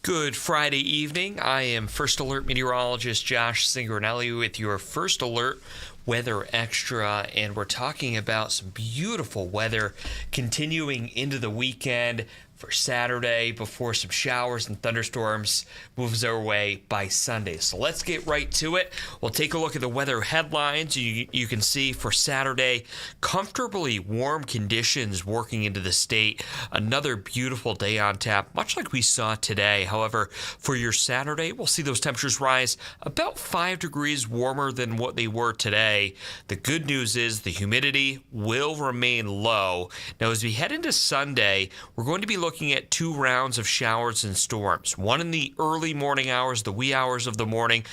Good Friday evening. I am First Alert Meteorologist Josh Cingranelli with your First Alert Weather Extra, and we're talking about some beautiful weather continuing into the weekend for Saturday before some showers and thunderstorms moves our way by Sunday. So let's get right to it. We'll take a look at the weather headlines. You can see for Saturday, comfortably warm conditions working into the state. Another beautiful day on tap, much like we saw today. However, for your Saturday, we'll see those temperatures rise about 5 degrees warmer than what they were today. The good news is the humidity will remain low. Now, as we head into Sunday, we're going to be looking at 2 rounds of showers and storms. One in the early morning hours, the wee hours of the morning,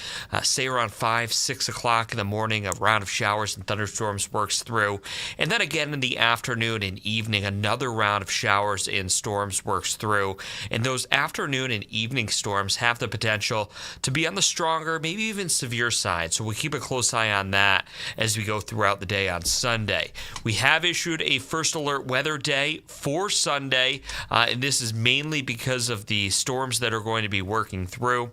say around 5, 6 o'clock in the morning, a round of showers and thunderstorms works through. And then again in the afternoon and evening, another round of showers and storms works through. And those afternoon and evening storms have the potential to be on the stronger, maybe even severe side. So we'll keep a close eye on that as we go throughout the day on Sunday. We have issued a first alert weather day for Sunday. And this is mainly because of the storms that are going to be working through.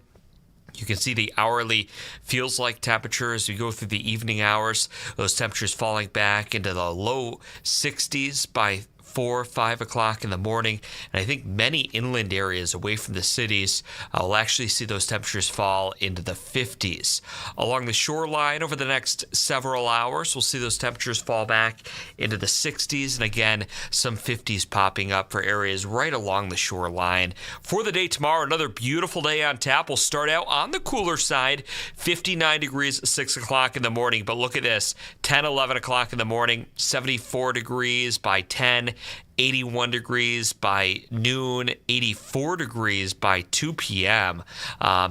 You can see the hourly feels like temperature as we go through the evening hours. Those temperatures falling back into the low 60s by 4, 5 o'clock in the morning. And I think many inland areas away from the cities will actually see those temperatures fall into the 50s. Along the shoreline over the next several hours, we'll see those temperatures fall back into the 60s. And again, some 50s popping up for areas right along the shoreline. For the day tomorrow, another beautiful day on tap. We'll start out on the cooler side, 59 degrees at 6 o'clock in the morning. But look at this, 10, 11 o'clock in the morning, 74 degrees by 10. 81 degrees by noon, 84 degrees by 2 p.m.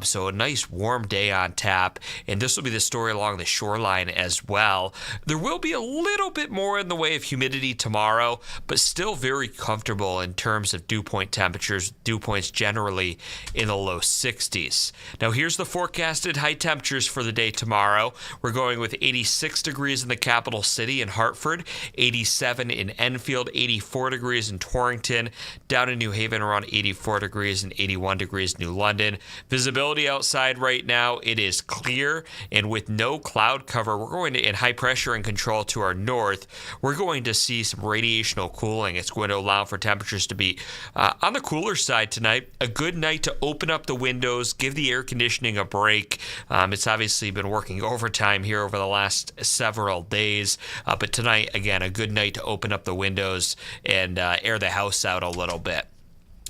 So a nice warm day on tap, and this will be the story along the shoreline as well. There will be a little bit more in the way of humidity tomorrow, but still very comfortable in terms of dew point temperatures. Dew points generally in the low 60s. Now here's the forecasted high temperatures for the day tomorrow. We're going with 86 degrees in the capital city in Hartford, 87 in Enfield, 84 degrees in Torrington, down in New Haven around 84 degrees and 81 degrees New London. Visibility outside right now, it is clear, and with no cloud cover, we're going to, in high pressure and control to our north, we're going to see some radiational cooling. It's going to allow for temperatures to be on the cooler side tonight. A good night to open up the windows, give the air conditioning a break. It's obviously been working overtime here over the last several days, but tonight, again, a good night to open up the windows and air the house out a little bit.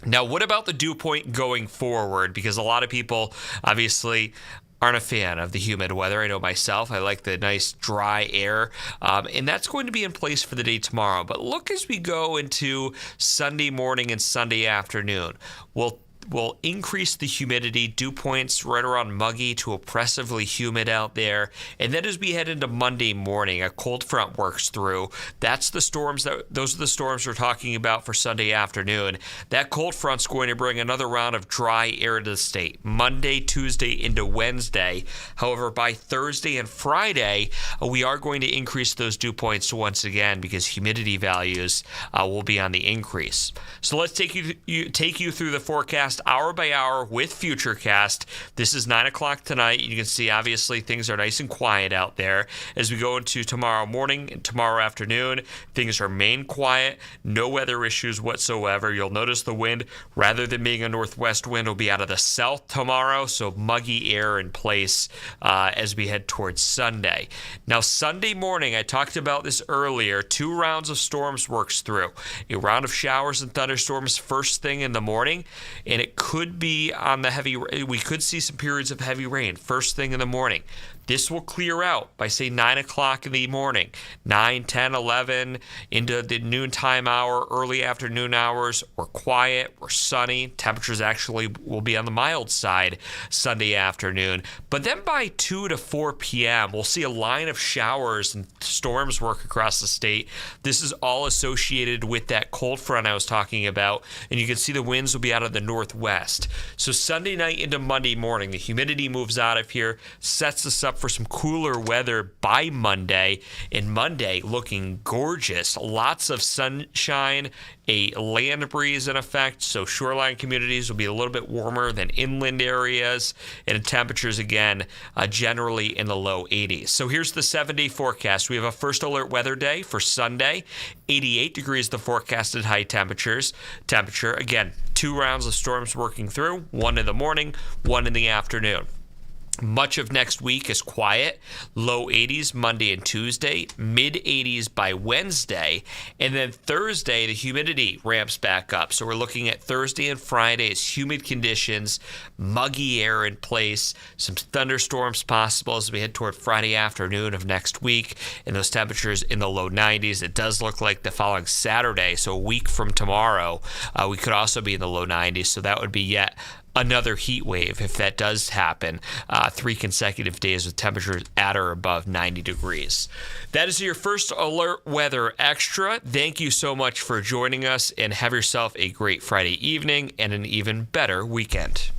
Now, what about the dew point going forward? Because a lot of people obviously aren't a fan of the humid weather. I know myself, I like the nice dry air, and that's going to be in place for the day tomorrow. But look as we go into Sunday morning and Sunday afternoon. We'll increase the humidity, dew points right around muggy to oppressively humid out there. And then as we head into Monday morning, a cold front works through. Those are the storms we're talking about for Sunday afternoon. That cold front's going to bring another round of dry air to the state, Monday, Tuesday into Wednesday. However, by Thursday and Friday, we are going to increase those dew points once again because humidity values will be on the increase. So let's take you through the forecast hour by hour with Futurecast. This is 9 o'clock tonight. You can see, obviously, things are nice and quiet out there. As we go into tomorrow morning and tomorrow afternoon, things remain quiet. No weather issues whatsoever. You'll notice the wind, rather than being a northwest wind, will be out of the south tomorrow, so muggy air in place as we head towards Sunday. Now, Sunday morning, I talked about this earlier, 2 rounds of storms works through. A round of showers and thunderstorms first thing in the morning, and it could be on the we could see some periods of heavy rain first thing in the morning. This will clear out by, say, 9 o'clock in the morning, 9, 10, 11, into the noontime hour, early afternoon hours. We're quiet, we're sunny. Temperatures actually will be on the mild side Sunday afternoon. But then by 2 to 4 p.m., we'll see a line of showers and storms work across the state. This is all associated with that cold front I was talking about, and you can see the winds will be out of the northwest. So Sunday night into Monday morning, the humidity moves out of here, sets us up up for some cooler weather by Monday, and Monday looking gorgeous. Lots of sunshine, a land breeze in effect, so shoreline communities will be a little bit warmer than inland areas, and temperatures again generally in the low 80s. So here's the 7-day forecast. We have a first alert weather day for Sunday. 88 degrees the forecasted high temperature. Again, 2 rounds of storms working through, 1 in the morning, 1 in the afternoon. Much of next week is quiet, low 80s Monday and Tuesday, mid 80s by Wednesday, and then Thursday the humidity ramps back up. So we're looking at Thursday and Friday as humid conditions, muggy air in place, some thunderstorms possible as we head toward Friday afternoon of next week, and those temperatures in the low 90s. It does look like the following Saturday, so a week from tomorrow, we could also be in the low 90s, so that would be yet another heat wave if that does happen. 3 consecutive days with temperatures at or above 90 degrees. That is your first alert weather extra. Thank you so much for joining us, and have yourself a great Friday evening and an even better weekend.